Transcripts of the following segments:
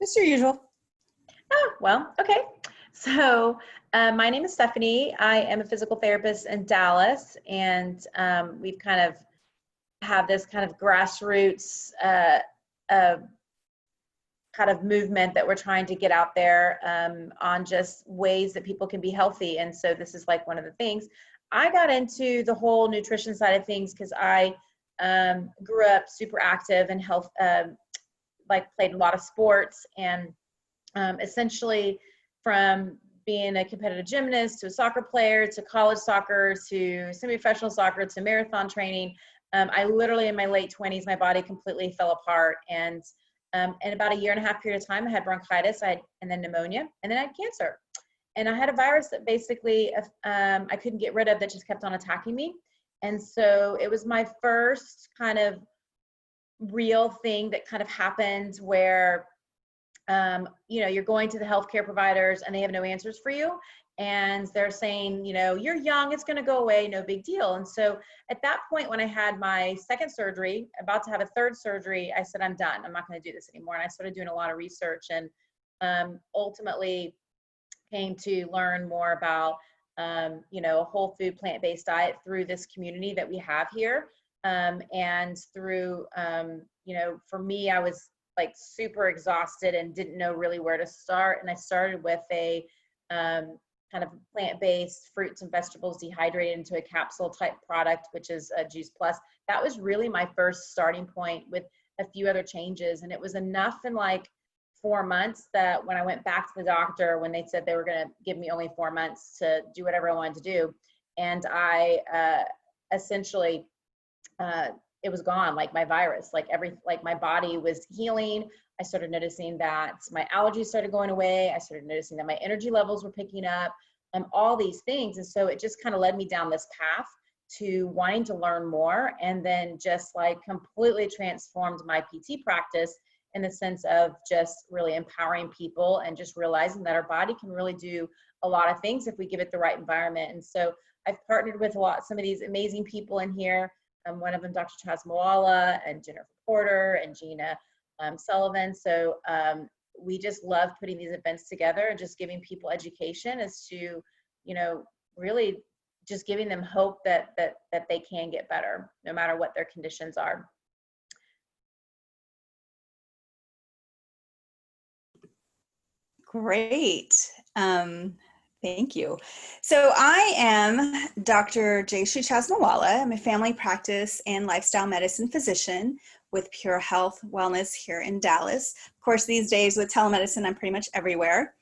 It's your usual. Oh, well, okay. So my name is Stephanie. I am a physical therapist in Dallas, and we've kind of have this kind of grassroots uh, kind of movement that we're trying to get out there on just ways that people can be healthy. And so this is like one of the things. I got into the whole nutrition side of things because I grew up super active and health, like played a lot of sports, and essentially from being a competitive gymnast to a soccer player to college soccer to semi-professional soccer to marathon training. I literally in my late 20s, my body completely fell apart. And in about a year and a half period of time, I had bronchitis, and then pneumonia, and then I had cancer. And I had a virus that basically I couldn't get rid of that just kept on attacking me. And so it was my first kind of real thing that kind of happened where you're going to the healthcare providers and they have no answers for you. And they're saying, you're young, it's going to go away, no big deal. And so at that point, when I had my second surgery, about to have a third surgery, I said, I'm done. I'm not going to do this anymore. And I started doing a lot of research and ultimately came to learn more about, a whole food, plant-based diet through this community that we have here. And through, for me, I was like super exhausted and didn't know really where to start. And I started with a kind of plant-based fruits and vegetables dehydrated into a capsule type product, which is a Juice Plus. That was really my first starting point with a few other changes. And it was enough in like 4 months that when I went back to the doctor, when they said they were going to give me only 4 months to do whatever I wanted to do. And I essentially, it was gone, like my virus, like my body was healing. I started noticing that my allergies started going away. I started noticing that my energy levels were picking up, all these things. And so it just kind of led me down this path to wanting to learn more, and then just like completely transformed my PT practice in the sense of just really empowering people and just realizing that our body can really do a lot of things if we give it the right environment. And so I've partnered with some of these amazing people in here. One of them, Dr. Chaz Moala and Jennifer Porter and Gina Sullivan. So we just love putting these events together and just giving people education as to, really just giving them hope that they can get better no matter what their conditions are. Great. Thank you. So I am Dr. Jayshree Chasnawala. I'm a family practice and lifestyle medicine physician with Pure Health Wellness here in Dallas. Of course, these days with telemedicine, I'm pretty much everywhere.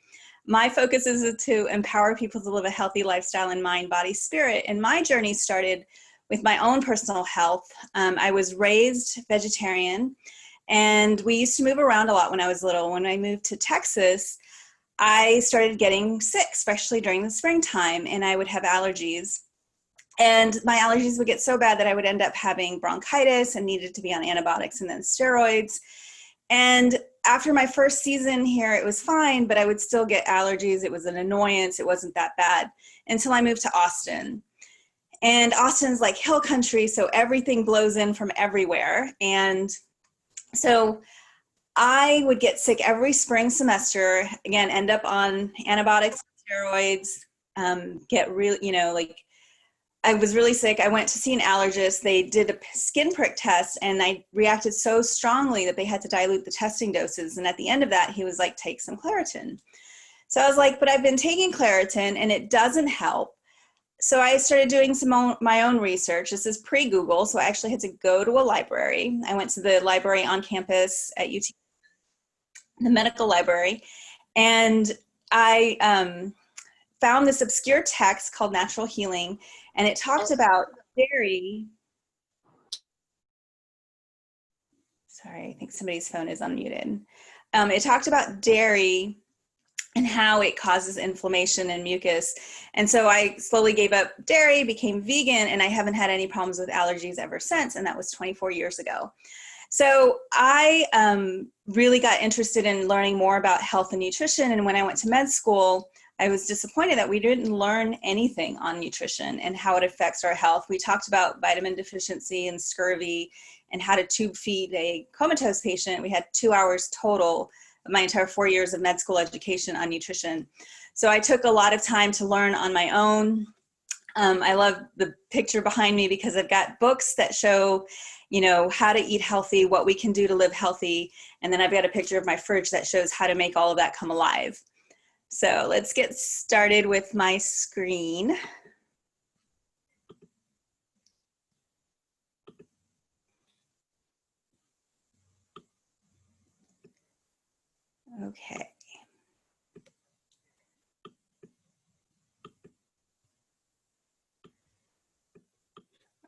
My focus is to empower people to live a healthy lifestyle in mind, body, spirit. And my journey started with my own personal health. I was raised vegetarian, and we used to move around a lot when I was little. When I moved to Texas, I started getting sick, especially during the springtime, and I would have allergies. And my allergies would get so bad that I would end up having bronchitis and needed to be on antibiotics and then steroids. And after my first season here, it was fine, but I would still get allergies. It was an annoyance. It wasn't that bad until I moved to Austin. And Austin's like hill country, so everything blows in from everywhere. And so I would get sick every spring semester, again, end up on antibiotics, steroids, get really, I was really sick. I went to see an allergist. They did a skin prick test, and I reacted so strongly that they had to dilute the testing doses. And at the end of that, he was like, take some Claritin. So I was like, but I've been taking Claritin and it doesn't help. So I started doing my own research. This is pre-Google, so I actually had to go to a library. I went to the library on campus at UT, the medical library, and I found this obscure text called Natural Healing, and it talked about dairy. Sorry, I think somebody's phone is unmuted. It talked about dairy and how it causes inflammation and mucus. And so I slowly gave up dairy, became vegan, and I haven't had any problems with allergies ever since, and that was 24 years ago. So I really got interested in learning more about health and nutrition, and when I went to med school, I was disappointed that we didn't learn anything on nutrition and how it affects our health. We talked about vitamin deficiency and scurvy and how to tube feed a comatose patient. We had 2 hours total my entire 4 years of med school education on nutrition. So I took a lot of time to learn on my own. I love the picture behind me because I've got books that show, you know, how to eat healthy, what we can do to live healthy. And then I've got a picture of my fridge that shows how to make all of that come alive. So let's get started with my screen. Okay.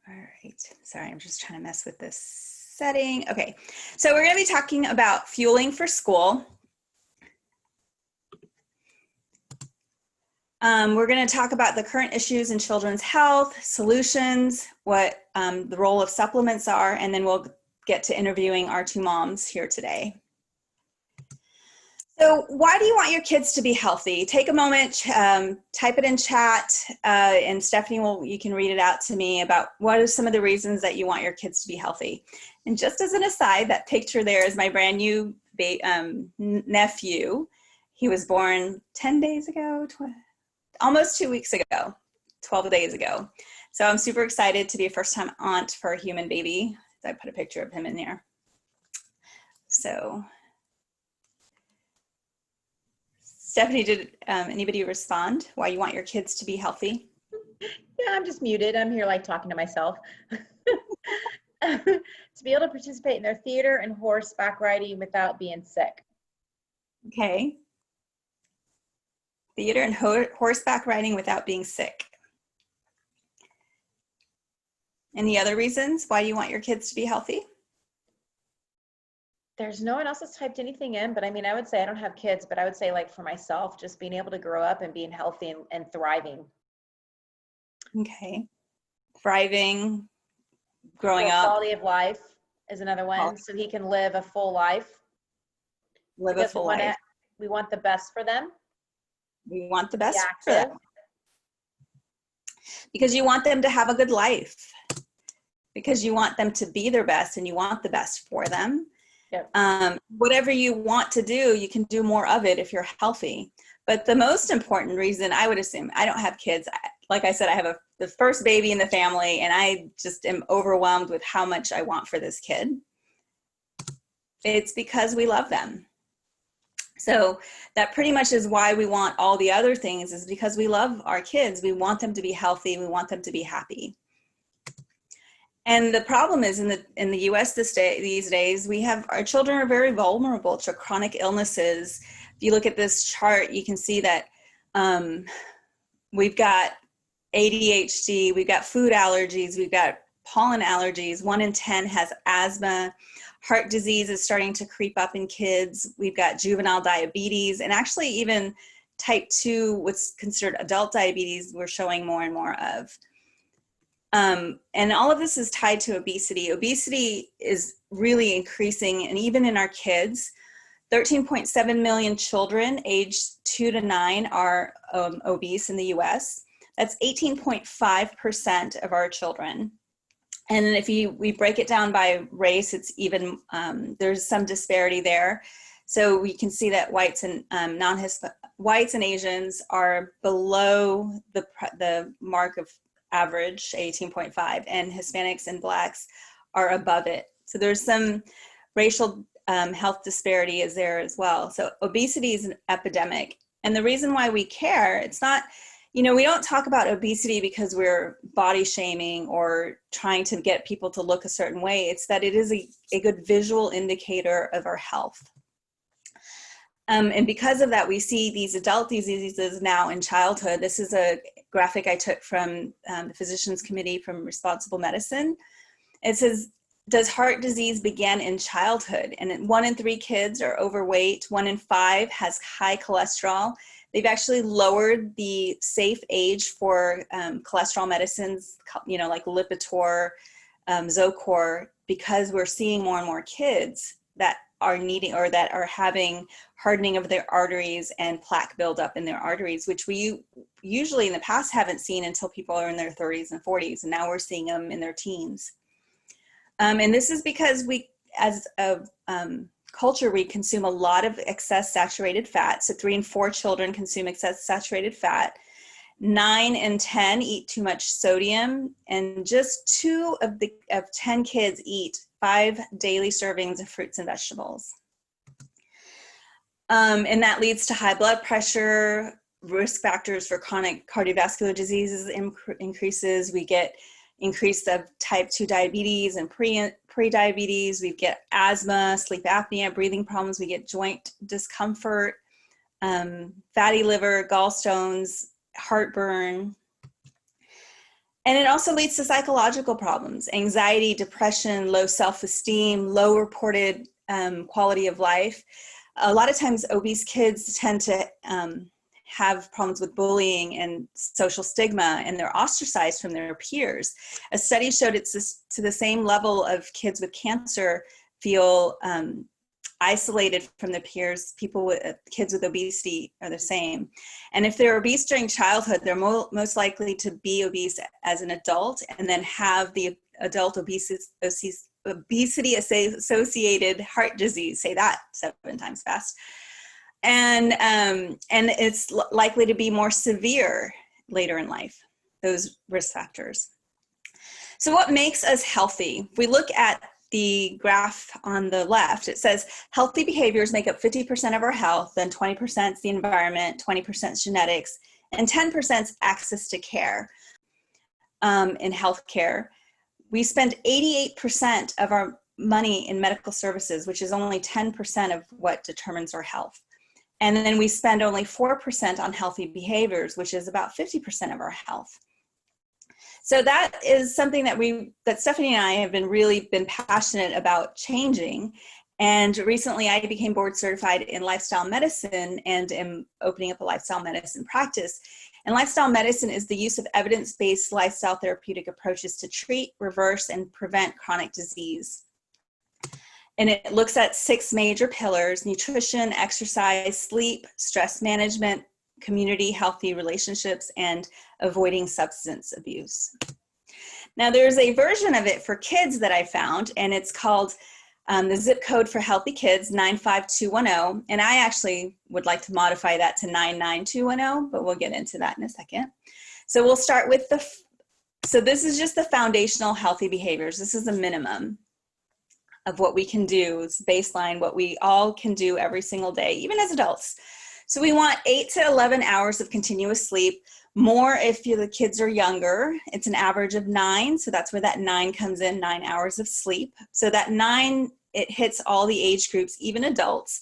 All right, sorry, I'm just trying to mess with this setting. Okay, so we're going to be talking about fueling for school. We're going to talk about the current issues in children's health, solutions, what the role of supplements are, and then we'll get to interviewing our two moms here today. So why do you want your kids to be healthy? Take a moment, type it in chat, and Stephanie you can read it out to me about what are some of the reasons that you want your kids to be healthy. And just as an aside, that picture there is my brand new nephew. He was born 10 days ago, almost 2 weeks ago, 12 days ago. So I'm super excited to be a first-time aunt for a human baby. I put a picture of him in there. So Stephanie, did anybody respond why you want your kids to be healthy? Yeah, I'm just muted. I'm here like talking to myself. To be able to participate in their theater and horseback riding without being sick. Okay. Theater and horseback riding without being sick. Any other reasons why you want your kids to be healthy? There's no one else that's typed anything in, but I mean, I would say I don't have kids, but I would say like for myself, just being able to grow up and being healthy and thriving. Okay. Thriving, growing up. Quality of life is another one. So he can live a full life. Live a full life. We want the best for them. We want the best for them. Because you want them to have a good life. Because you want them to be their best and you want the best for them. Yep. Whatever you want to do, you can do more of it if you're healthy. But the most important reason, I would assume, I don't have kids. Like I said, I have the first baby in the family, and I just am overwhelmed with how much I want for this kid. It's because we love them. So that pretty much is why we want all the other things, is because we love our kids. We want them to be healthy. We want them to be happy. And the problem is in the U.S. these days, our children are very vulnerable to chronic illnesses. If you look at this chart, you can see that we've got ADHD, we've got food allergies, we've got pollen allergies. 1 in 10 has asthma. Heart disease is starting to creep up in kids. We've got juvenile diabetes, and actually even type 2, what's considered adult diabetes, we're showing more and more of. And all of this is tied to obesity. Obesity is really increasing, and even in our kids, 13.7 million children aged 2 to 9 are obese in the US. That's 18.5% of our children. And if we break it down by race, it's even, there's some disparity there. So we can see that whites and whites and Asians are below the mark of average, 18.5, and Hispanics and Blacks are above it. So there's some racial health disparity is there as well. So obesity is an epidemic. And the reason why we care, it's not, we don't talk about obesity because we're body shaming or trying to get people to look a certain way. It's that it is a good visual indicator of our health. And because of that, we see these adult diseases now in childhood. This is a graphic I took from the Physicians Committee from Responsible Medicine. It says, does heart disease begin in childhood? And 1 in 3 kids are overweight. 1 in 5 has high cholesterol. They've actually lowered the safe age for cholesterol medicines, like Lipitor, Zocor, because we're seeing more and more kids that are needing or that are having hardening of their arteries and plaque buildup in their arteries, which we usually in the past haven't seen until people are in their 30s and 40s, and now we're seeing them in their teens. And this is because we, as a culture, we consume a lot of excess saturated fat. So 3 in 4 children consume excess saturated fat. 9 in 10 eat too much sodium, and just 2 of 10 kids eat 5 daily servings of fruits and vegetables. And that leads to high blood pressure, risk factors for chronic cardiovascular diseases increases. We get increase of type 2 diabetes and pre-diabetes. We get asthma, sleep apnea, breathing problems. We get joint discomfort, fatty liver, gallstones, heartburn. And it also leads to psychological problems, anxiety, depression, low self-esteem, low reported quality of life. A lot of times obese kids tend to have problems with bullying and social stigma, and they're ostracized from their peers. A study showed it's to the same level of kids with cancer feel isolated from their peers. Kids with obesity are the same. And if they're obese during childhood, they're most likely to be obese as an adult and then have the adult obesity associated heart disease. Say that 7 times fast. And it's likely to be more severe later in life, those risk factors. So what makes us healthy? If we look at the graph on the left, it says healthy behaviors make up 50% of our health, then 20% is the environment, 20% genetics, and 10% access to care in healthcare. We spend 88% of our money in medical services, which is only 10% of what determines our health. And then we spend only 4% on healthy behaviors, which is about 50% of our health. So that is something that Stephanie and I have really been passionate about changing. And recently I became board certified in lifestyle medicine and am opening up a lifestyle medicine practice. And lifestyle medicine is the use of evidence-based lifestyle therapeutic approaches to treat, reverse, and prevent chronic disease. And it looks at 6 major pillars: nutrition, exercise, sleep, stress management, community, healthy relationships, and avoiding substance abuse. Now there's a version of it for kids that I found, and it's called the zip code for healthy kids, 95210. And I actually would like to modify that to 99210, but we'll get into that in a second. So we'll start with so this is just the foundational healthy behaviors. This is the minimum of what we can do. It's baseline, what we all can do every single day, even as adults. So we want 8 to 11 hours of continuous sleep, more if the kids are younger. It's an average of 9, so that's where that 9 comes in, 9 hours of sleep. So that 9, it hits all the age groups, even adults.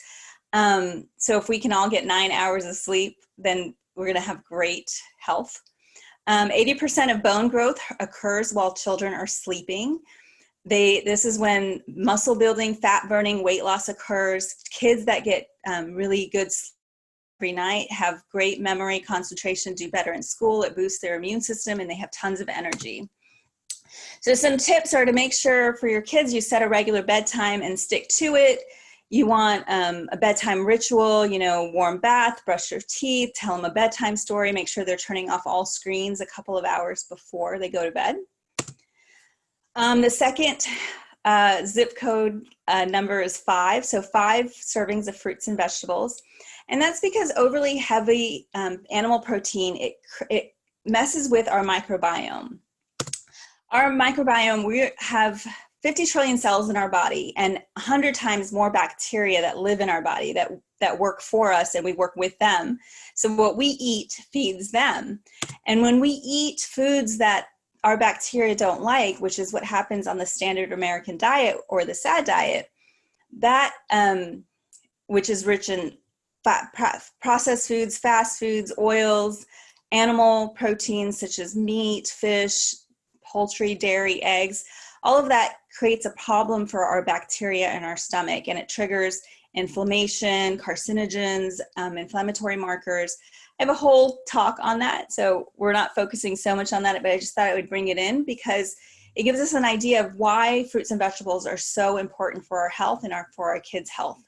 So if we can all get 9 hours of sleep, then we're gonna have great health. 80% of bone growth occurs while children are sleeping. This is when muscle building, fat burning, weight loss occurs. Kids that get really good sleep every night have great memory, concentration, do better in school. It boosts their immune system, and they have tons of energy. So some tips are to make sure for your kids you set a regular bedtime and stick to it. You want a bedtime ritual, warm bath, brush your teeth, tell them a bedtime story, make sure they're turning off all screens a couple of hours before they go to bed. The second zip code number is 5, so 5 servings of fruits and vegetables. And that's because overly heavy animal protein, it messes with our microbiome. Our microbiome, we have 50 trillion cells in our body and 100 times more bacteria that live in our body that work for us, and we work with them. So what we eat feeds them. And when we eat foods that our bacteria don't like, which is what happens on the standard American diet or the SAD diet, that which is rich in processed foods, fast foods, oils, animal proteins such as meat, fish, poultry, dairy, eggs, all of that creates a problem for our bacteria in our stomach, and it triggers inflammation, carcinogens, inflammatory markers. I have a whole talk on that, so we're not focusing so much on that, but I just thought I would bring it in because it gives us an idea of why fruits and vegetables are so important for our health and for our kids' health.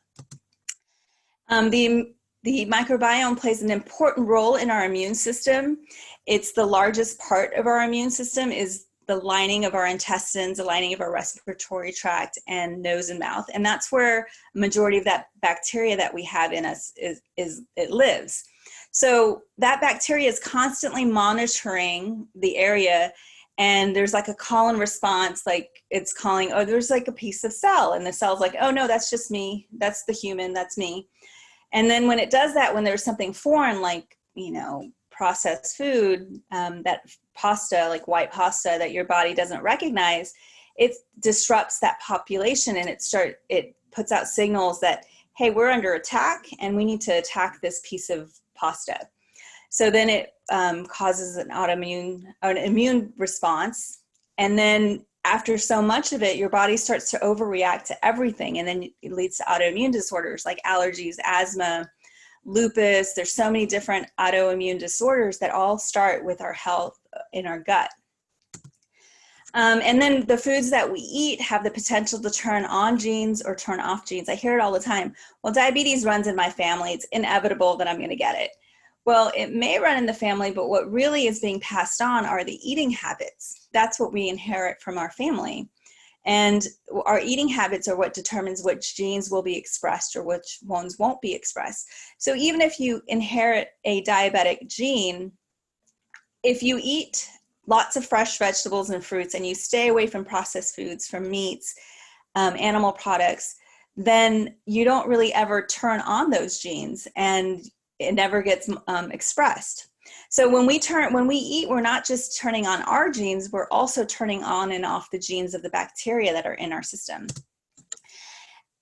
The microbiome plays an important role in our immune system. It's the largest part of our immune system, is the lining of our intestines, the lining of our respiratory tract, and nose and mouth. And that's where a majority of that bacteria that we have in us it lives. So that bacteria is constantly monitoring the area, and there's like a call and response, like it's calling, oh, there's like a piece of cell, and the cell's like, oh no, that's just me, that's the human, that's me. And then when it does that, when there's something foreign, like, you know, processed food, that pasta, like white pasta that your body doesn't recognize, it disrupts that population, and it puts out signals that, hey, we're under attack and we need to attack this piece of pasta. So then it causes an immune response. And then after so much of it, your body starts to overreact to everything. And then it leads to autoimmune disorders like allergies, asthma, lupus. There's so many different autoimmune disorders that all start with our health in our gut. And then the foods that we eat have the potential to turn on genes or turn off genes. I hear it all the time. Well, diabetes runs in my family. It's inevitable that I'm going to get it. Well, it may run in the family, but what really is being passed on are the eating habits. That's what we inherit from our family. And our eating habits are what determines which genes will be expressed or which ones won't be expressed. So even if you inherit a diabetic gene, if you eat lots of fresh vegetables and fruits and you stay away from processed foods, from meats, animal products, then you don't really ever turn on those genes, and it never gets expressed. So when we eat, we're not just turning on our genes, we're also turning on and off the genes of the bacteria that are in our system.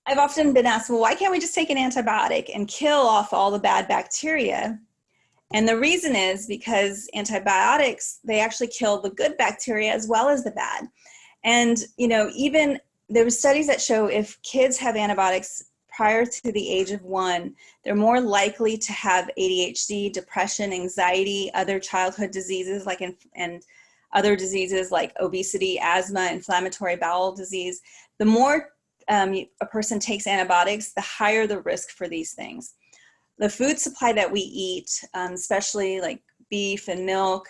I've often been asked, well, why can't we just take an antibiotic and kill off all the bad bacteria? And the reason is because antibiotics, they actually kill the good bacteria as well as the bad. And, you know, even there were studies that show if kids have antibiotics prior to the age of 1, they're more likely to have ADHD, depression, anxiety, other childhood diseases and other diseases like obesity, asthma, inflammatory bowel disease. The more a person takes antibiotics, the higher the risk for these things. The food supply that we eat, especially like beef and milk,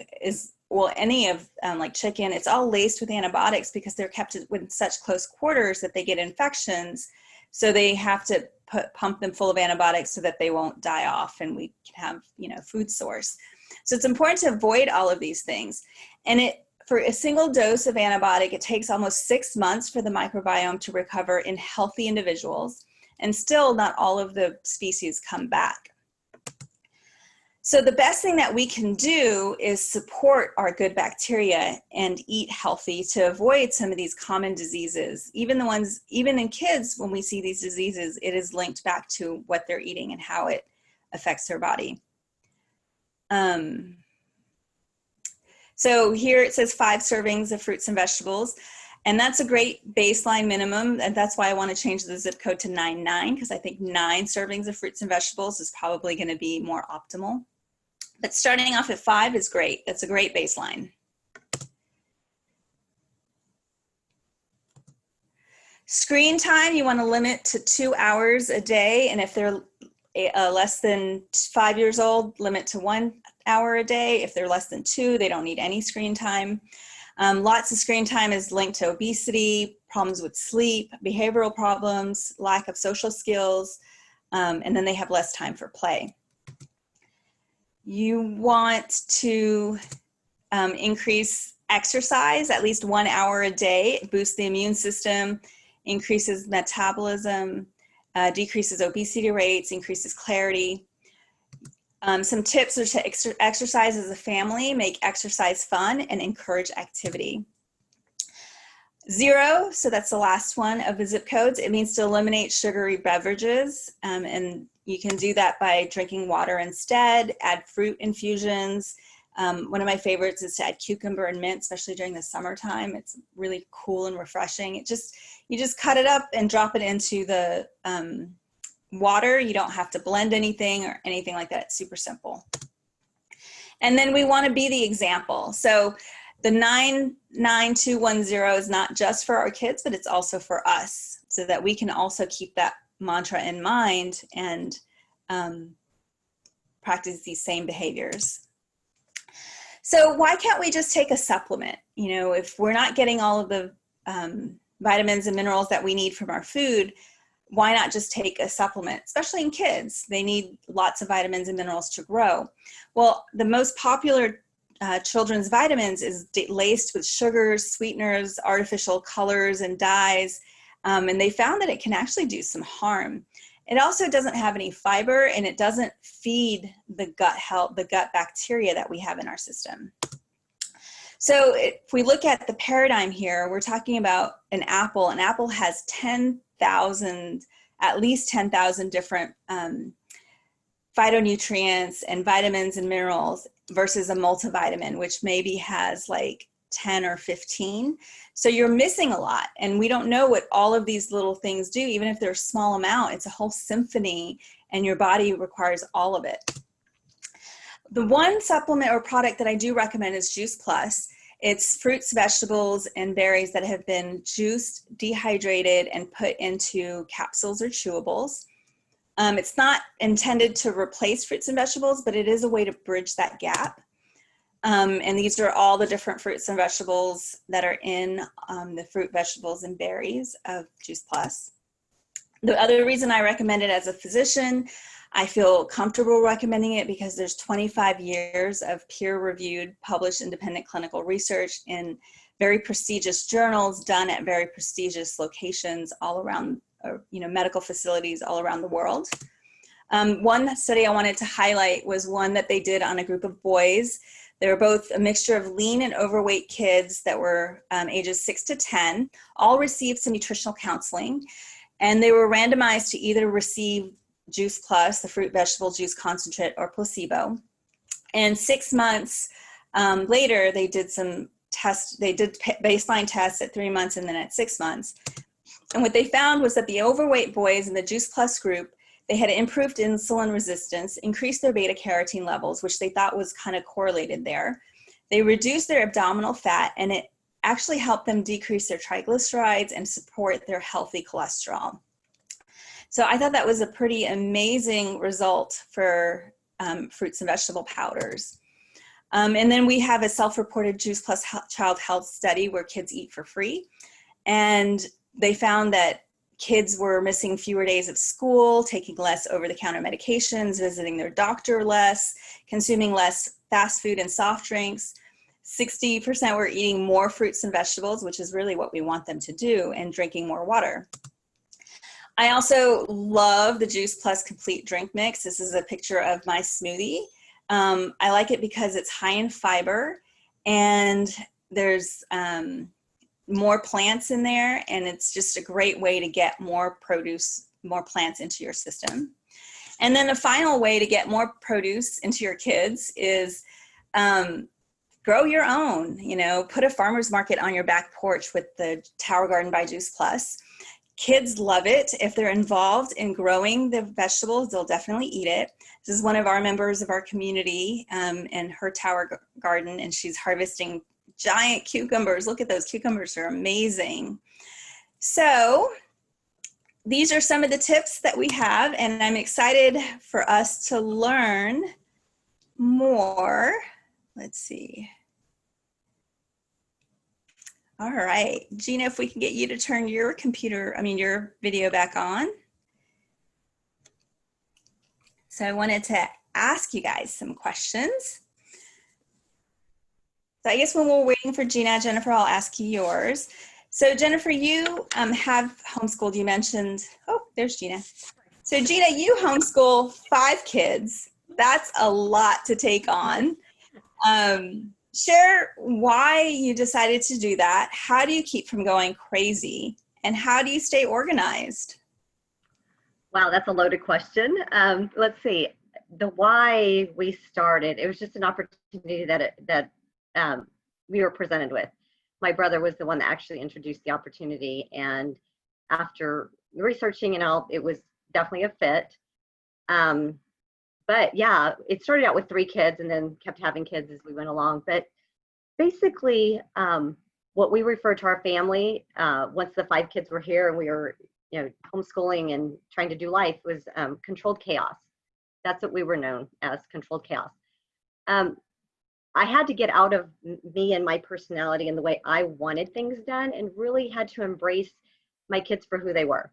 any of like chicken, it's all laced with antibiotics because they're kept in such close quarters that they get infections. So they have to pump them full of antibiotics so that they won't die off and we can have, you know, food source. So it's important to avoid all of these things. And for a single dose of antibiotic, it takes almost 6 months for the microbiome to recover in healthy individuals. And still not all of the species come back. So the best thing that we can do is support our good bacteria and eat healthy to avoid some of these common diseases. Even in kids, when we see these diseases, it is linked back to what they're eating and how it affects their body. So here it says 5 servings of fruits and vegetables. And that's a great baseline minimum. And that's why I want to change the zip code to 9.9, because I think 9 servings of fruits and vegetables is probably going to be more optimal. But starting off at 5 is great. That's a great baseline. Screen time, you want to limit to 2 hours a day. And if they're less than 5 years old, limit to 1 hour a day. If they're less than 2, they don't need any screen time. Lots of screen time is linked to obesity, problems with sleep, behavioral problems, lack of social skills, and then they have less time for play. You want to increase exercise, at least 1 hour a day. It boosts the immune system, increases metabolism, decreases obesity rates, increases clarity. Some tips are to exercise as a family, make exercise fun, and encourage activity. 0, so that's the last one of the zip codes. It means to eliminate sugary beverages, and you can do that by drinking water instead, add fruit infusions. One of my favorites is to add cucumber and mint, especially during the summertime. It's really cool and refreshing. You just cut it up and drop it into the water. You don't have to blend anything or anything like that. It's super simple. And then we want to be the example. So the 99210 is not just for our kids, but it's also for us, so that we can also keep that mantra in mind and practice these same behaviors. So why can't we just take a supplement? You know, if we're not getting all of the vitamins and minerals that we need from our food, why not just take a supplement? Especially in kids, they need lots of vitamins and minerals to grow. Well, the most popular children's vitamins is laced with sugars, sweeteners, artificial colors, and dyes, and they found that it can actually do some harm. It also doesn't have any fiber, and it doesn't feed the gut health, the gut bacteria that we have in our system. So if we look at the paradigm here, we're talking about an apple. An apple has 10,000, at least 10,000 different phytonutrients and vitamins and minerals versus a multivitamin, which maybe has like 10 or 15. So you're missing a lot. And we don't know what all of these little things do. Even if they're a small amount, it's a whole symphony, and your body requires all of it. The one supplement or product that I do recommend is Juice Plus. It's fruits, vegetables, and berries that have been juiced, dehydrated, and put into capsules or chewables. It's not intended to replace fruits and vegetables, but it is a way to bridge that gap. And these are all the different fruits and vegetables that are in the fruit, vegetables, and berries of Juice Plus. The other reason I recommend it as a physician, I feel comfortable recommending it because there's 25 years of peer-reviewed, published independent clinical research in very prestigious journals done at very prestigious locations all around, medical facilities all around the world. One study I wanted to highlight was one that they did on a group of boys. They were both a mixture of lean and overweight kids that were ages 6 to 10, all received some nutritional counseling, and they were randomized to either receive Juice Plus, the fruit vegetable juice concentrate, or placebo. And 6 months later, they did some tests. They did baseline tests at 3 months and then at 6 months. And what they found was that the overweight boys in the Juice Plus group, they had improved insulin resistance, increased their beta carotene levels, which they thought was kind of correlated there. They reduced their abdominal fat, and it actually helped them decrease their triglycerides and support their healthy cholesterol. So I thought that was a pretty amazing result for fruits and vegetable powders. And then we have a self-reported Juice Plus child health study where kids eat for free. And they found that kids were missing fewer days of school, taking less over-the-counter medications, visiting their doctor less, consuming less fast food and soft drinks. 60% were eating more fruits and vegetables, which is really what we want them to do, and drinking more water. I also love the Juice Plus Complete Drink Mix. This is a picture of my smoothie. I like it because it's high in fiber, and there's more plants in there, and it's just a great way to get more produce, more plants into your system. And then the final way to get more produce into your kids is grow your own. Put a farmer's market on your back porch with the Tower Garden by Juice Plus. Kids love it. If they're involved in growing the vegetables, they'll definitely eat it. This is one of our members of our community in her Tower Garden, and she's harvesting giant cucumbers. Look at those cucumbers, are amazing. So these are some of the tips that we have, and I'm excited for us to learn more. Let's see. All right, Gina, if we can get you to turn your your video back on. So I wanted to ask you guys some questions. So I guess when we're waiting for Gina, Jennifer, I'll ask you yours. So Jennifer, you have homeschooled, you mentioned, oh, there's Gina. So Gina, you homeschool 5 kids. That's a lot to take on. Share why you decided to do that. How do you keep from going crazy? And how do you stay organized? Wow, that's a loaded question. Let's see. The why we started, it was just an opportunity that we were presented with. My brother was the one that actually introduced the opportunity, and after researching and all, it was definitely a fit. But yeah, it started out with 3 kids and then kept having kids as we went along. But basically, what we refer to our family, once the 5 kids were here and we were, homeschooling and trying to do life, was controlled chaos. That's what we were known as, controlled chaos. I had to get out of me and my personality and the way I wanted things done, and really had to embrace my kids for who they were,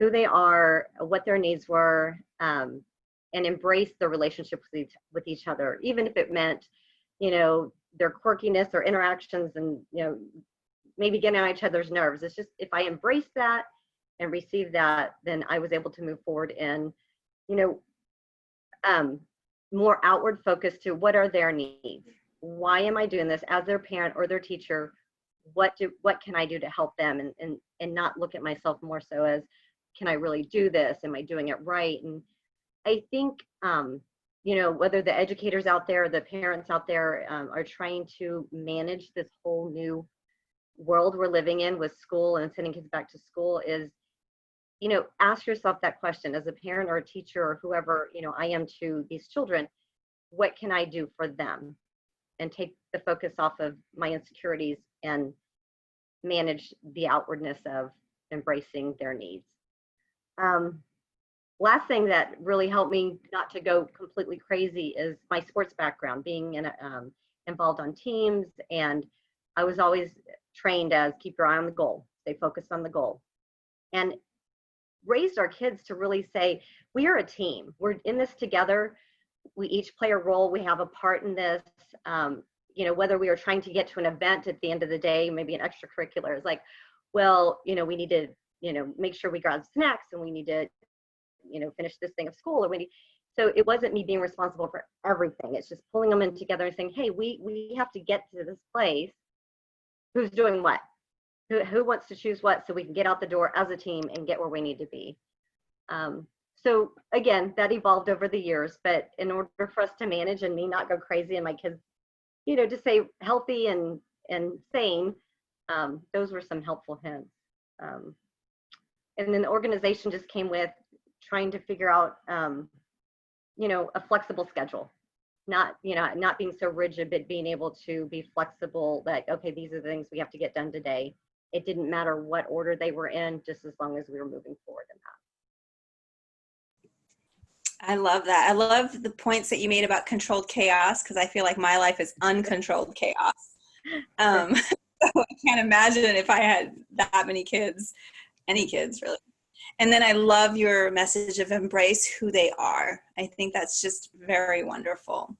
who they are, what their needs were, and embrace their relationship with each other, even if it meant, their quirkiness or interactions and, maybe getting on each other's nerves. It's just, if I embrace that and receive that, then I was able to move forward in, more outward focus to what are their needs? Why am I doing this as their parent or their teacher? What can I do to help them, and not look at myself more so as, can I really do this? Am I doing it right? And I think, whether the educators out there, the parents out there are trying to manage this whole new world we're living in with school and sending kids back to school, is, ask yourself that question as a parent or a teacher or whoever, I am to these children, what can I do for them? And take the focus off of my insecurities and manage the outwardness of embracing their needs. Last thing that really helped me not to go completely crazy is my sports background, being involved on teams. And I was always trained as, keep your eye on the goal, stay focused on the goal. And raised our kids to really say, we are a team. We're in this together. We each play a role. We have a part in this. Whether we are trying to get to an event at the end of the day, maybe an extracurricular, is like, well, we need to, make sure we grab snacks, and we need to, finish this thing of school, so it wasn't me being responsible for everything. It's just pulling them in together and saying, hey, we have to get to this place. Who's doing what? Who wants to choose what, so we can get out the door as a team and get where we need to be. So again, that evolved over the years, but in order for us to manage and me not go crazy and my kids, to stay healthy and sane, those were some helpful hints. And then the organization just came with trying to figure out, a flexible schedule, not being so rigid, but being able to be flexible that, okay, these are the things we have to get done today. It didn't matter what order they were in, just as long as we were moving forward in that. I love that. I love the points that you made about controlled chaos, because I feel like my life is uncontrolled chaos. So I can't imagine if I had that many kids, any kids really. And then I love your message of embrace who they are. I think that's just very wonderful.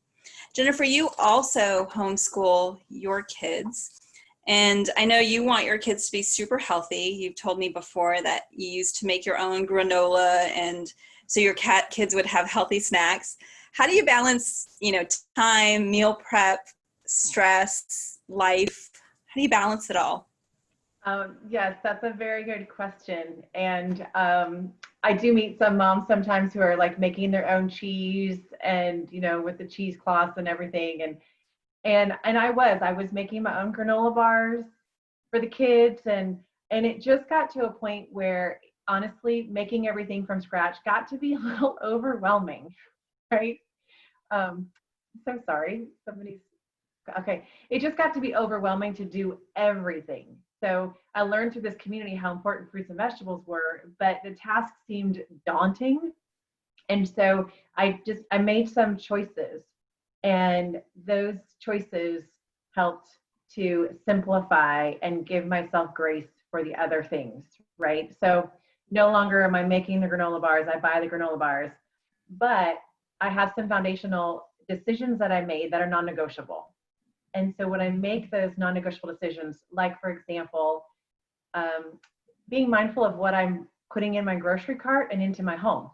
Jennifer, you also homeschool your kids. And I know you want your kids to be super healthy. You've told me before that you used to make your own granola, and so your kids would have healthy snacks. How do you balance, time, meal prep, stress, life? How do you balance it all? Yes, that's a very good question. And I do meet some moms sometimes who are like making their own cheese and, with the cheesecloths and everything. And I was making my own granola bars for the kids. And it just got to a point where, honestly, making everything from scratch got to be a little overwhelming, right? So sorry, okay. It just got to be overwhelming to do everything. So I learned through this community how important fruits and vegetables were, but the task seemed daunting. And so I made some choices, and those choices helped to simplify and give myself grace for the other things, right? So no longer am I making the granola bars, I buy the granola bars, but I have some foundational decisions that I made that are non-negotiable. And so when I make those non-negotiable decisions, like for example, being mindful of what I'm putting in my grocery cart and into my home.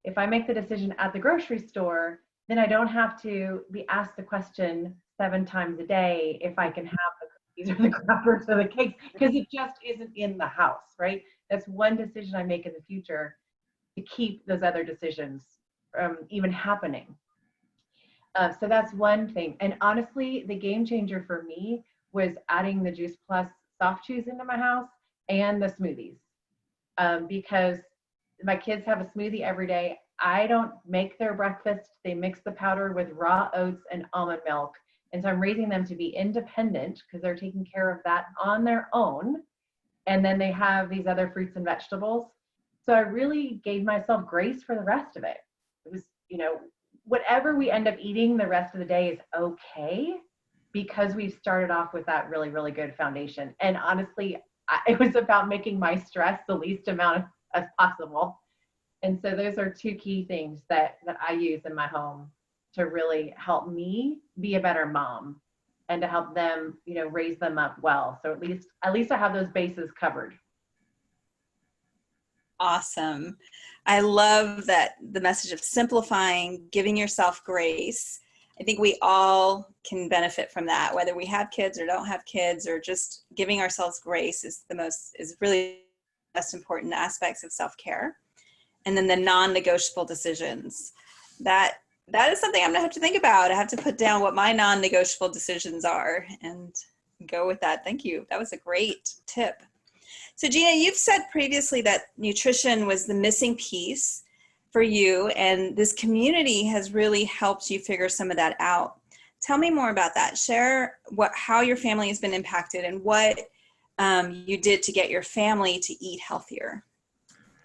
If I make the decision at the grocery store, then I don't have to be asked the question 7 times a day if I can have the cookies or the crackers or the cakes, because it just isn't in the house, right? That's one decision I make in the future to keep those other decisions from even happening. So that's one thing. And honestly, the game changer for me was adding the Juice Plus soft chews into my house and the smoothies. Because my kids have a smoothie every day. I don't make their breakfast. They mix the powder with raw oats and almond milk. And so I'm raising them to be independent because they're taking care of that on their own. And then they have these other fruits and vegetables. So I really gave myself grace for the rest of it. It was, whatever we end up eating the rest of the day is okay, because we've started off with that really, really good foundation. And honestly, it was about making my stress the least amount as possible. And so those are two key things that I use in my home to really help me be a better mom and to help them, raise them up well. So at least I have those bases covered. Awesome. I love that the message of simplifying, giving yourself grace. I think we all can benefit from that, whether we have kids or don't have kids, or just giving ourselves grace is really the most important aspects of self-care. And then the non-negotiable decisions. That is something I'm gonna have to think about. I have to put down what my non-negotiable decisions are and go with that. Thank you. That was a great tip. So Gina, you've said previously that nutrition was the missing piece for you, and this community has really helped you figure some of that out. Tell me more about that. Share how your family has been impacted and what you did to get your family to eat healthier.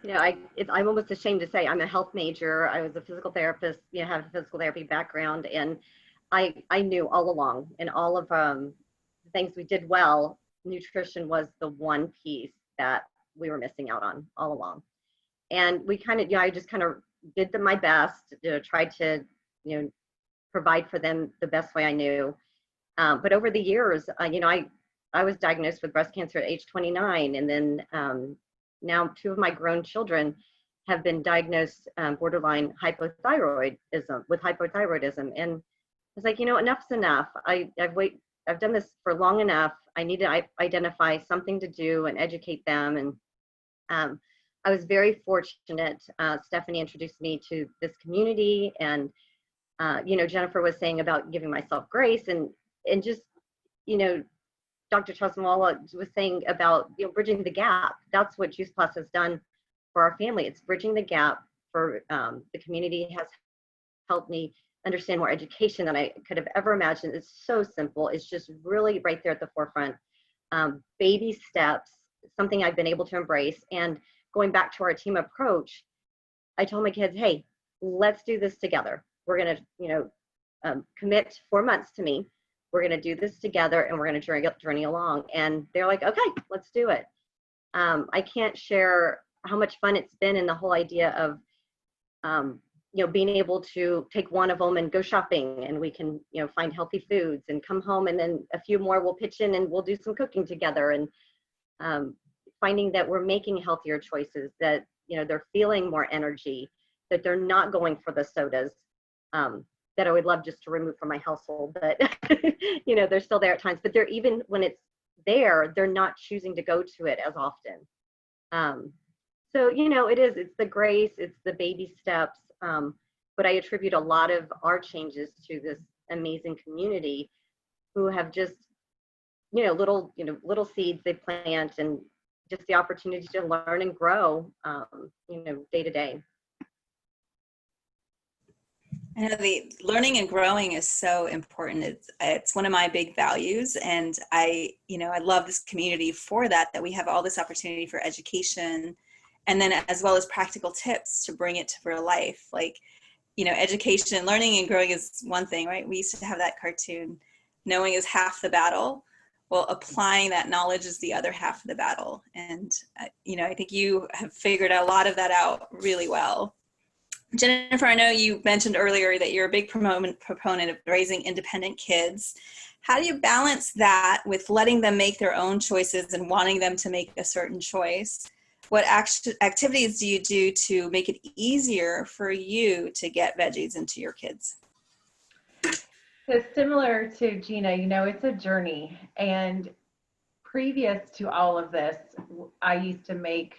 I'm almost ashamed to say I'm a health major. I was a physical therapist, have a physical therapy background, and I knew all along, in all of the things we did well, nutrition was the one piece that we were missing out on all along. And we kind of, I just kind of did my best, tried to, provide for them the best way I knew. But over the years, I was diagnosed with breast cancer at age 29, and then now 2 of my grown children have been diagnosed borderline with hypothyroidism. And I was like, enough's enough. I've done this for long enough. I need to identify something to do and educate them. And I was very fortunate. Stephanie introduced me to this community, and Jennifer was saying about giving myself grace, and just, Dr. Chasmawala was saying about bridging the gap. That's what Juice Plus has done for our family. It's bridging the gap for the community. Has helped me understand more education than I could have ever imagined. It's so simple. It's just really right there at the forefront. Baby steps, something I've been able to embrace. And going back to our team approach, I told my kids, hey, let's do this together. We're going to, commit 4 months to me. We're going to do this together, and we're going to journey along. And they're like, okay, let's do it. I can't share how much fun it's been, in the whole idea of, being able to take one of them and go shopping, and we can, find healthy foods and come home, and then a few more will pitch in and we'll do some cooking together, and finding that we're making healthier choices, that, they're feeling more energy, that they're not going for the sodas, that I would love just to remove from my household, but they're still there at times, but they're, even when it's there, they're not choosing to go to it as often. So, it's the grace, it's the baby steps, but I attribute a lot of our changes to this amazing community who have just, little seeds they plant, and just the opportunity to learn and grow, day to day. I know the learning and growing is so important. It's one of my big values, and I love this community for that we have all this opportunity for education, and then as well as practical tips to bring it to real life. Like, education, learning and growing is one thing, right? We used to have that cartoon, knowing is half the battle. Well, applying that knowledge is the other half of the battle. And, I think you have figured a lot of that out really well. Jennifer, I know you mentioned earlier that you're a big proponent of raising independent kids. How do you balance that with letting them make their own choices and wanting them to make a certain choice? What activities do you do to make it easier for you to get veggies into your kids? So similar to Gina, it's a journey. And previous to all of this, I used to make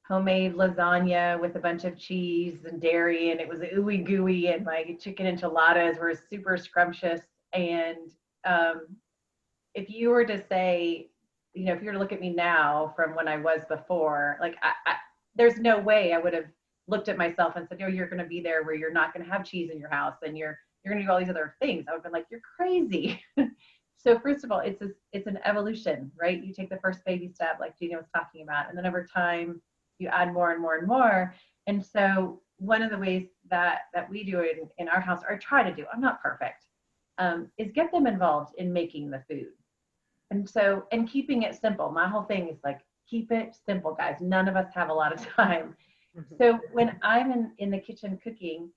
homemade lasagna with a bunch of cheese and dairy, and it was ooey gooey, and my chicken enchiladas were super scrumptious. And if you were to say, if you were to look at me now from when I was before, like there's no way I would have looked at myself and said, no, you're going to be there where you're not going to have cheese in your house, and you're going to do all these other things. I would have been like, you're crazy. So first of all, it's an evolution, right? You take the first baby step, like Gina was talking about, and then over time, you add more and more and more. And so one of the ways that we do it in our house, or try to do, I'm not perfect, is get them involved in making the food. And keeping it simple. My whole thing is like, keep it simple, guys. None of us have a lot of time. So when I'm in the kitchen cooking,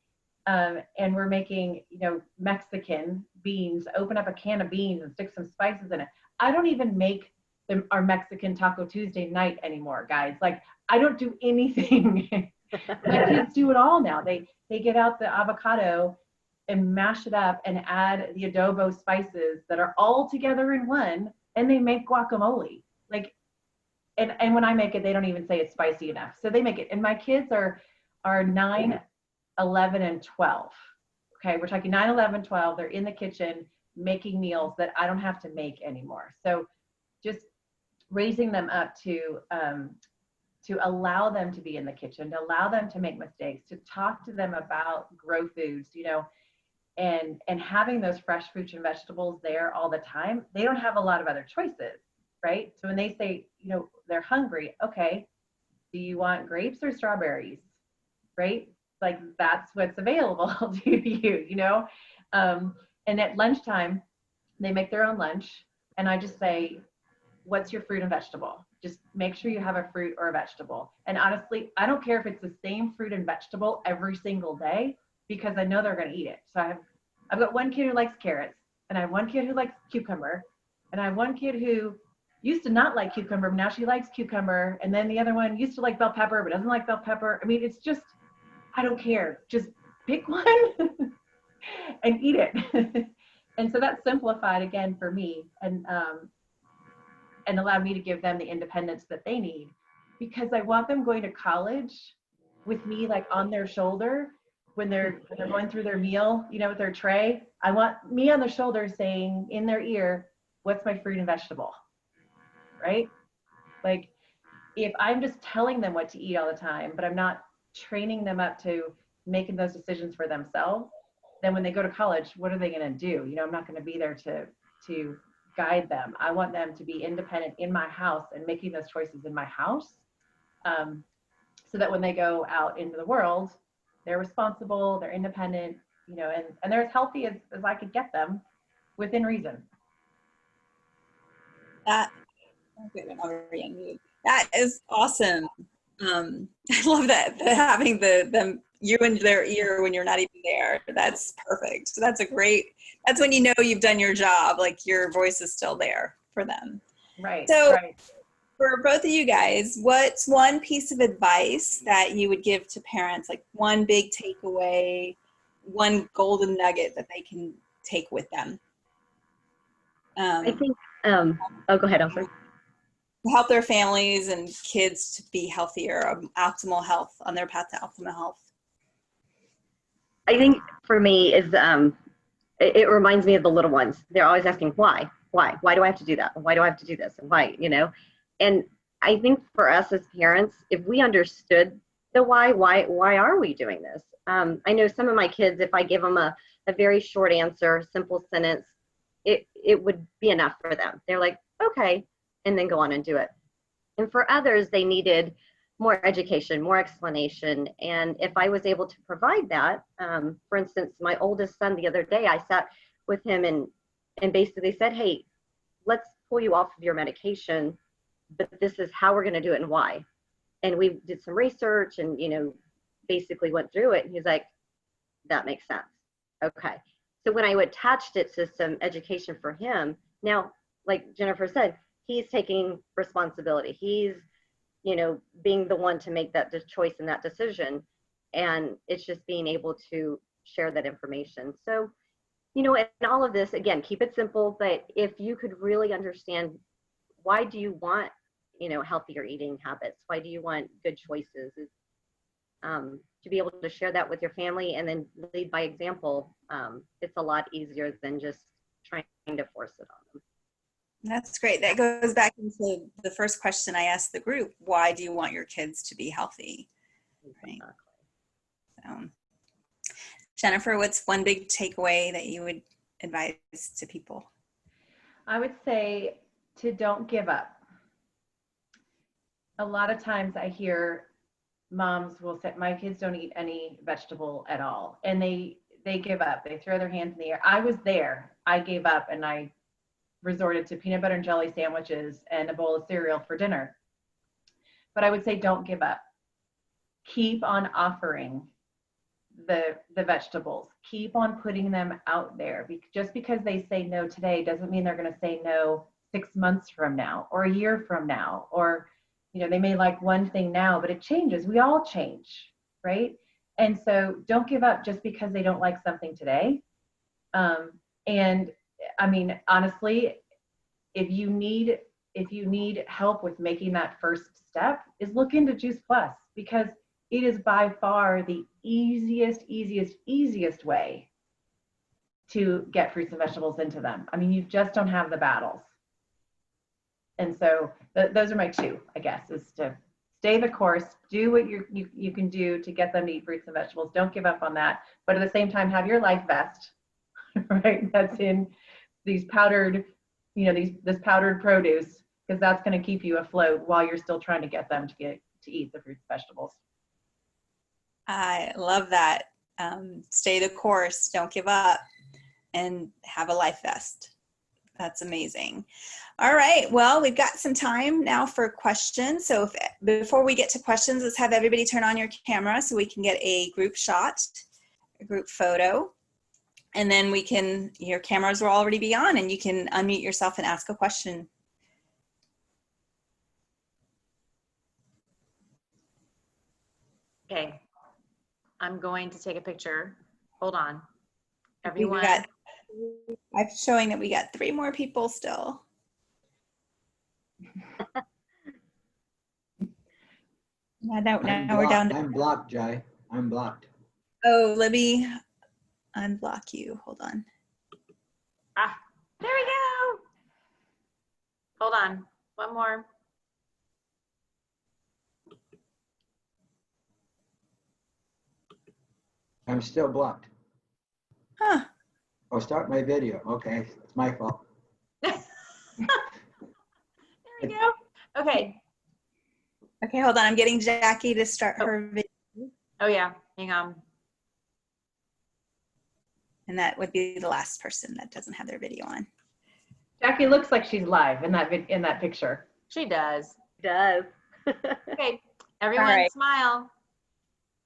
and we're making, Mexican beans, open up a can of beans and stick some spices in it. I don't even make our Mexican Taco Tuesday night anymore, guys. Like, I don't do anything. My kids do it all now. They get out the avocado and mash it up and add the adobo spices that are all together in one, and they make guacamole. Like, and when I make it, they don't even say it's spicy enough. So they make it. And my kids are 9, 11, and 12. Okay, we're talking 9, 11, 12. They're in the kitchen making meals that I don't have to make anymore. So just raising them up to allow them to be in the kitchen, to allow them to make mistakes, to talk to them about grow foods, and having those fresh fruits and vegetables there all the time. They don't have a lot of other choices, right? So when they say, they're hungry, okay, do you want grapes or strawberries, right? Like, that's what's available to you, and at lunchtime, they make their own lunch, and I just say, what's your fruit and vegetable? Just make sure you have a fruit or a vegetable. And honestly, I don't care if it's the same fruit and vegetable every single day, because I know they're going to eat it. So I've got one kid who likes carrots, and I have one kid who likes cucumber, and I have one kid who used to not like cucumber, but now she likes cucumber. And then the other one used to like bell pepper, but doesn't like bell pepper. I mean, it's just, I don't care. Just pick one and eat it. And so that's simplified again for me, and allowed me to give them the independence that they need, because I want them going to college with me, like, on their shoulder when they're going through their meal, with their tray. I want me on their shoulder saying in their ear, what's my fruit and vegetable, right? Like, if I'm just telling them what to eat all the time, but I'm not training them up to making those decisions for themselves, then when they go to college, what are they going to do? I'm not going to be there to guide them. I want them to be independent in my house and making those choices in my house, so that when they go out into the world, they're responsible, they're independent, and they're as healthy as I could get them within reason. That that is awesome. I love that, having them, you in their ear when you're not even there. That's perfect. That's when you know you've done your job. Like, your voice is still there for them. Right. So right. For both of you guys, what's one piece of advice that you would give to parents? Like, one big takeaway, one golden nugget that they can take with them? I think, oh, go ahead, I'm sorry. Help their families and kids to be healthier, optimal health, on their path to optimal health. I think for me is, it reminds me of the little ones. They're always asking, why do I have to do that? Why do I have to do this? And why, and I think for us as parents, if we understood the why are we doing this? I know some of my kids, if I give them a very short answer, simple sentence, it would be enough for them. They're like, okay, and then go on and do it. And for others, they needed more education, more explanation. And if I was able to provide that, for instance, my oldest son, the other day, I sat with him and basically said, hey, let's pull you off of your medication, but this is how we're going to do it and why. And we did some research and, basically went through it. And he's like, that makes sense. Okay. So when I attached it to some education for him, now, like Jennifer said, he's taking responsibility. He's, being the one to make that choice and that decision. And it's just being able to share that information. So, in all of this, again, keep it simple, but if you could really understand, why do you want, healthier eating habits? Why do you want good choices? To be able to share that with your family and then lead by example, it's a lot easier than just trying to force it on them. That's great. That goes back into the first question I asked the group. Why do you want your kids to be healthy? Right. So, Jennifer, what's one big takeaway that you would advise to people? I would say to don't give up. A lot of times I hear moms will say, my kids don't eat any vegetable at all. And they give up. They throw their hands in the air. I was there. I gave up and I resorted to peanut butter and jelly sandwiches and a bowl of cereal for dinner. But I would say, don't give up. Keep on offering the vegetables. Keep on putting them out there. Just because they say no today doesn't mean they're going to say no 6 months from now or a year from now, or they may like one thing now, but it changes. We all change, right? And so don't give up just because they don't like something today. And I mean, honestly, if you need help with making that first step, is look into Juice Plus, because it is by far the easiest way to get fruits and vegetables into them. I mean, you just don't have the battles. And so those are my two, I guess, is to stay the course, do what you can do to get them to eat fruits and vegetables. Don't give up on that. But at the same time, have your life vest, right? That's in these powdered, this powdered produce, because that's going to keep you afloat while you're still trying to get them to eat the fruits and vegetables. I love that. Stay the course, don't give up, and have a life vest. That's amazing. All right, well, we've got some time now for questions. So before we get to questions, let's have everybody turn on your camera so we can get a group shot, a group photo. And then your cameras will already be on and you can unmute yourself and ask a question. Okay, I'm going to take a picture. Hold on. Everyone. I'm showing that we got 3 more people still. I don't know. We're down to. I'm blocked, Jai. I'm blocked. Oh, let me unblock you. Hold on. Ah, there we go. Hold on. One more. I'm still blocked. Huh. Oh, start my video. Okay, it's my fault. There we go. Okay. Okay, hold on. I'm getting Jackie to start her video. Oh yeah, hang on. And that would be the last person that doesn't have their video on. Jackie looks like she's live in that picture. She does. It does. Okay, everyone right. Smile.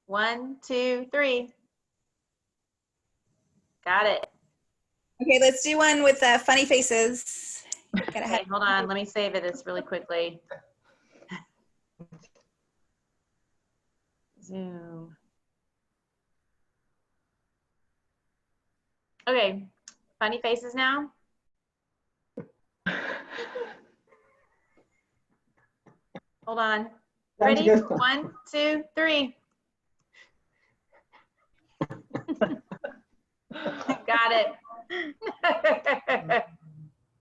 1, 2, 3. Got it. Okay, let's do one with funny faces. Okay, hold on. Let me save this really quickly. Zoom. Okay, funny faces now. Hold on. Ready? 1, 2, 3. Got it.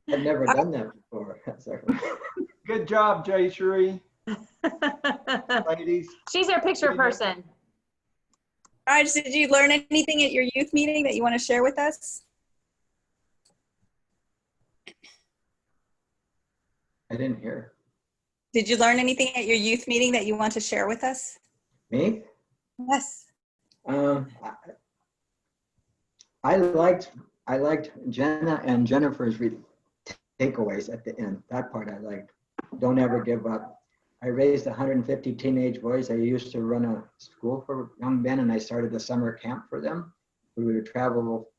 I've never done that before. Good job, Jay Sheree. Ladies. She's our picture person. Raj, did you learn anything at your youth meeting that you want to share with us? I didn't hear. Did you learn anything at your youth meeting that you want to share with us? Me? Yes. I liked Jenna and Jennifer's takeaways at the end. That part I liked. Don't ever give up. I raised 150 teenage boys. I used to run a school for young men, and I started a summer camp for them. We would travel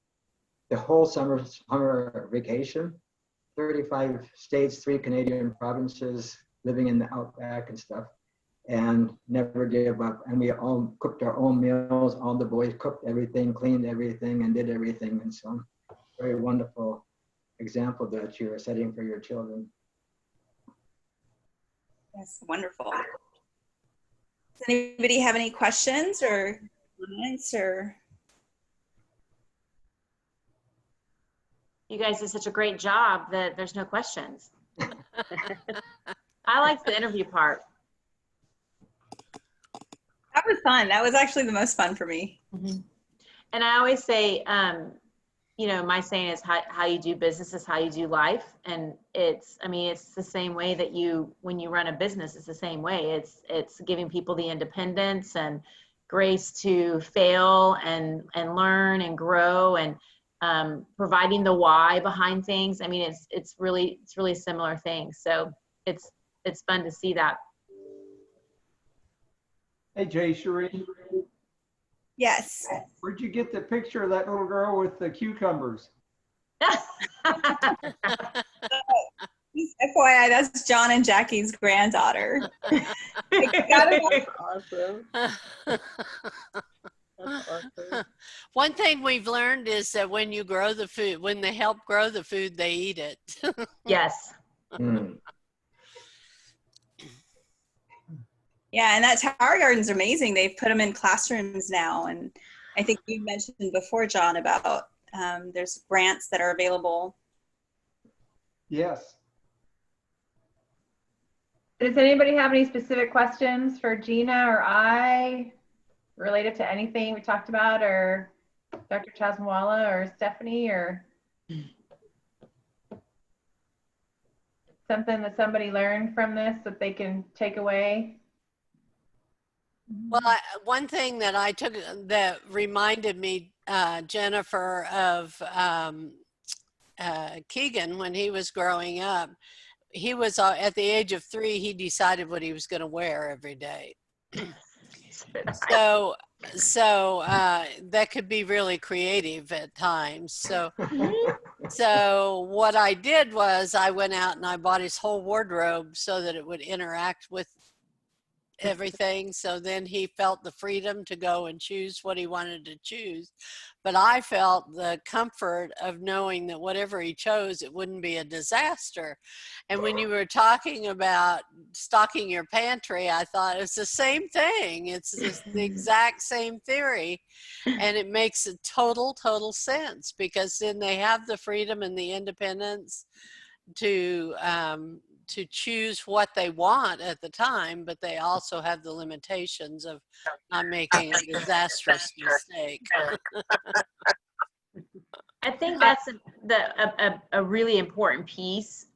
the whole summer vacation, 35 states, 3 Canadian provinces, living in the outback and stuff, and never gave up. And we all cooked our own meals. All the boys cooked everything, cleaned everything, and did everything. And so, very wonderful example that you are setting for your children. That's wonderful. Does anybody have any questions or comments or? You guys did such a great job that there's no questions. I liked the interview part. That was fun. That was actually the most fun for me. Mm-hmm. And I always say, my saying is how you do business is how you do life. And it's the same way that when you run a business, it's the same way. It's giving people the independence and grace to fail and learn and grow, and providing the why behind things. It's really similar things. So it's fun to see that. Hey, Jay Cherie, Yes. where'd you get the picture of that little girl with the cucumbers? FYI, that's John and Jackie's granddaughter. Awesome. That's awesome. One thing we've learned is that when you grow the food, when they help grow the food, they eat it. Yes. Mm. Yeah, and that tower garden's amazing. They've put them in classrooms now, and I think you mentioned before, John, about there's grants that are available. Yes. Does anybody have any specific questions for Gina or I related to anything we talked about, or Dr. Chasmawala or Stephanie, or something that somebody learned from this that they can take away? Well, one thing that I took that reminded me, Jennifer, of Keegan when he was growing up. He was at the age of 3, he decided what he was going to wear every day. So that could be really creative at times. So what I did was I went out and I bought his whole wardrobe so that it would interact with everything. So then he felt the freedom to go and choose what he wanted to choose. But I felt the comfort of knowing that whatever he chose, it wouldn't be a disaster. And when you were talking about stocking your pantry, I thought it's the same thing. It's the exact same theory. And it makes a total sense, because then they have the freedom and the independence to choose what they want at the time, but they also have the limitations of not making a disastrous mistake. I think that's a really important piece,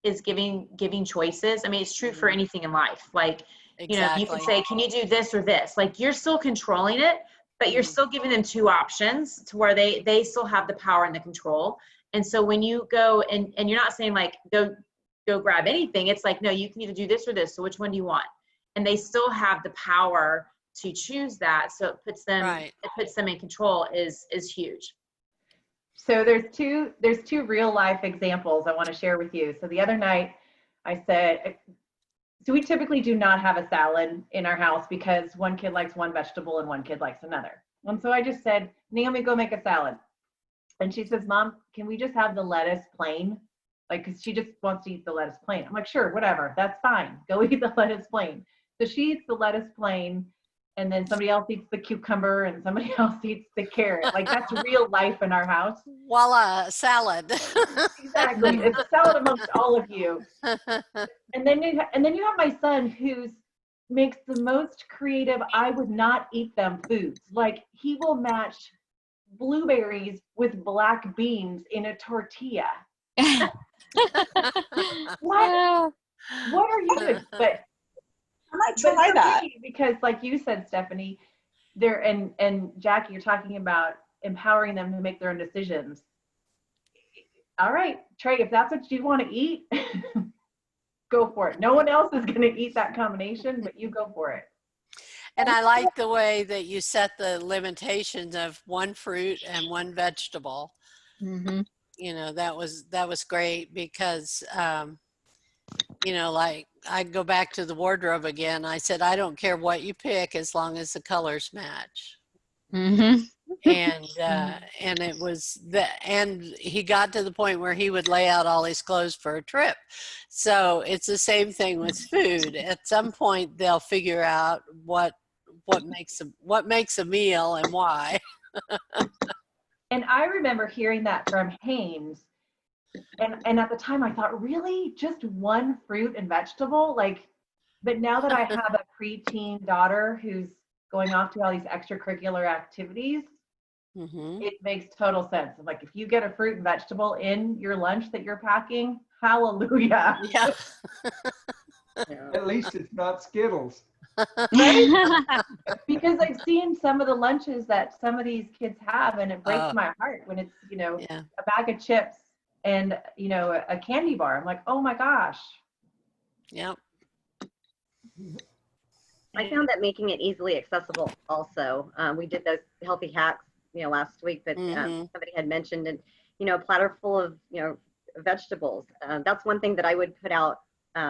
is giving choices. It's true for anything in life. Like, Exactly. you can say, can you do this or this? Like, you're still controlling it, but you're still giving them 2 options to where they still have the power and the control. And so when you go and you're not saying like, go grab anything. It's like, no, you can either do this or this. So which one do you want? And they still have the power to choose that. So it puts them in control is huge. So there's two real life examples I want to share with you. So the other night I said, so we typically do not have a salad in our house because one kid likes one vegetable and one kid likes another. And so I just said, Naomi, go make a salad. And she says, Mom, can we just have the lettuce plain? Like, cause she just wants to eat the lettuce plain. I'm like, sure, whatever, that's fine. Go eat the lettuce plain. So she eats the lettuce plain, and then somebody else eats the cucumber and somebody else eats the carrot. Like, that's real life in our house. Voila, salad. Exactly. It's a salad amongst all of you. And then you have my son who makes the most creative, I would not eat them foods. Like, he will match blueberries with black beans in a tortilla. What are you doing? But I might try that. Because like you said, Stephanie, there and Jackie, you're talking about empowering them to make their own decisions. All right, Trey, if that's what you want to eat, go for it. No one else is going to eat that combination, but you go for it. And I like the way that you set the limitations of one fruit and one vegetable. Mm-hmm. That was great, because like, I go back to the wardrobe again. I said, I don't care what you pick as long as the colors match. Mm-hmm. And it was and he got to the point where he would lay out all his clothes for a trip. So it's the same thing with food. At some point they'll figure out what makes a meal and why. And I remember hearing that from Haynes. And at the time I thought, really? Just one fruit and vegetable? Like, but now that I have a preteen daughter who's going off to all these extracurricular activities, Mm-hmm. It makes total sense. Like if you get a fruit and vegetable in your lunch that you're packing, hallelujah. Yeah. Yeah. At least it's not Skittles. Right? Because I've seen some of the lunches that some of these kids have, and it breaks Oh, my heart when it's, yeah. a bag of chips and, a candy bar. I'm like, oh my gosh. Yep. I found that making it easily accessible also. We did those healthy hacks, last week that Mm-hmm. somebody had mentioned, and a platter full of vegetables. That's one thing that I would put out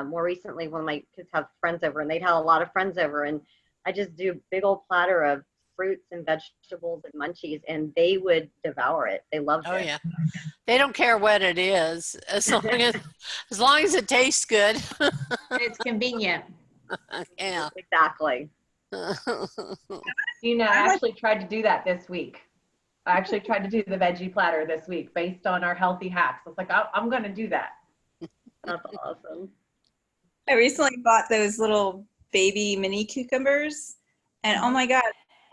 more recently when my kids have friends over, and they'd have a lot of friends over, and I just do a big old platter of fruits and vegetables and munchies, and they would devour it. They loved Oh, it. yeah. They don't care what it is, as long as it tastes good. And it's convenient. Yeah. Exactly. I actually tried to do that this week. I actually tried to do the veggie platter this week based on our healthy hacks. I was like, I'm going to do that. That's awesome. I recently bought those little baby mini cucumbers, and oh my God,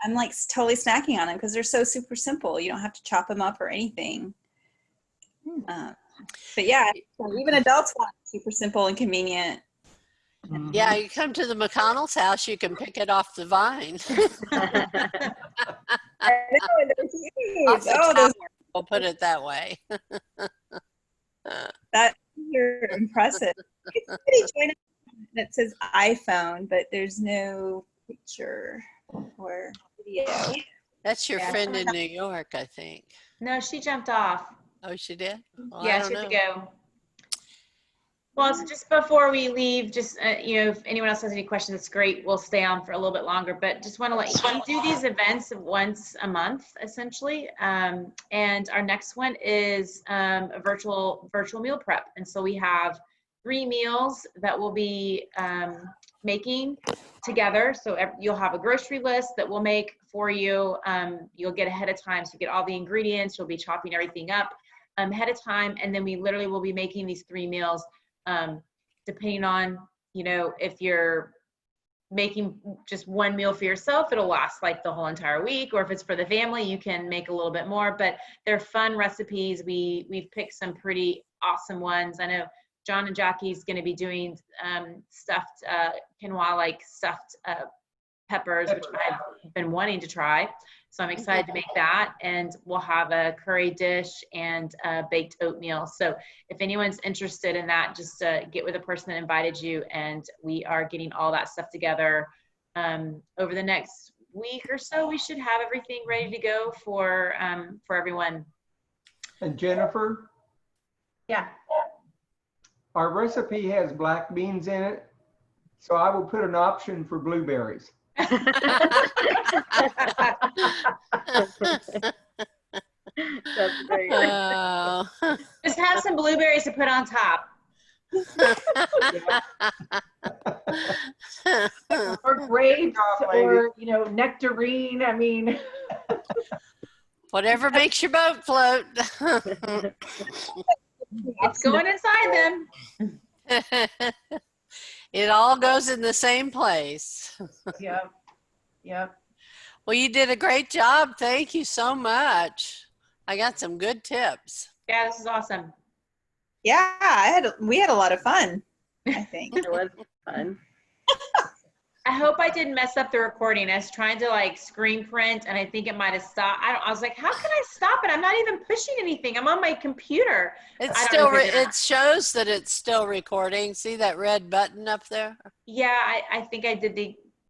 I'm like totally snacking on them because they're so super simple. You don't have to chop them up or anything. But yeah, even adults want it super simple and convenient. Yeah, you come to the McConnell's house, you can pick it off the vine. I know, they're huge. Off the Oh, tower, those we'll put it that way. that are impressive. It's pretty joint that says iPhone, but there's no picture or video. That's your Yeah. friend in New York, I think. No, she jumped off. Oh, she did? Well, I Yeah, don't she had to know. go. Well, so just before we leave, just, if anyone else has any questions, it's great. We'll stay on for a little bit longer, but just want to let you, we do these events once a month, essentially. And our next one is a virtual meal prep. And so we have 3 meals that we'll be making together. So you'll have a grocery list that we'll make for you. You'll get ahead of time, so you get all the ingredients. You'll be chopping everything up ahead of time. And then we literally will be making these 3 meals. Depending on, if you're making just one meal for yourself, it'll last like the whole entire week, or if it's for the family, you can make a little bit more, but they're fun recipes. We've picked some pretty awesome ones. I know John and Jackie's going to be doing stuffed quinoa, like stuffed peppers, which I've been wanting to try. So I'm excited to make that. And we'll have a curry dish and a baked oatmeal. So if anyone's interested in that, just get with the person that invited you. And we are getting all that stuff together over the next week or so. We should have everything ready to go for everyone. And Jennifer, Yeah. our recipe has black beans in it, so I will put an option for blueberries. That's great. Oh. Just have some blueberries to put on top. Or grapes or, nectarine. I mean, Whatever makes your boat float. It's going inside them. It all goes in the same place. yep. Yep. Well, you did a great job. Thank you so much. I got some good tips. Yeah, this is awesome. Yeah, we had a lot of fun, I think. It was fun. I hope I didn't mess up the recording. I was trying to screen print, and I think it might have stopped. I was like, how can I stop it? I'm not even pushing anything. I'm on my computer. It's I don't still, know if it shows that it's still recording. See that red button up there? Yeah, I think I did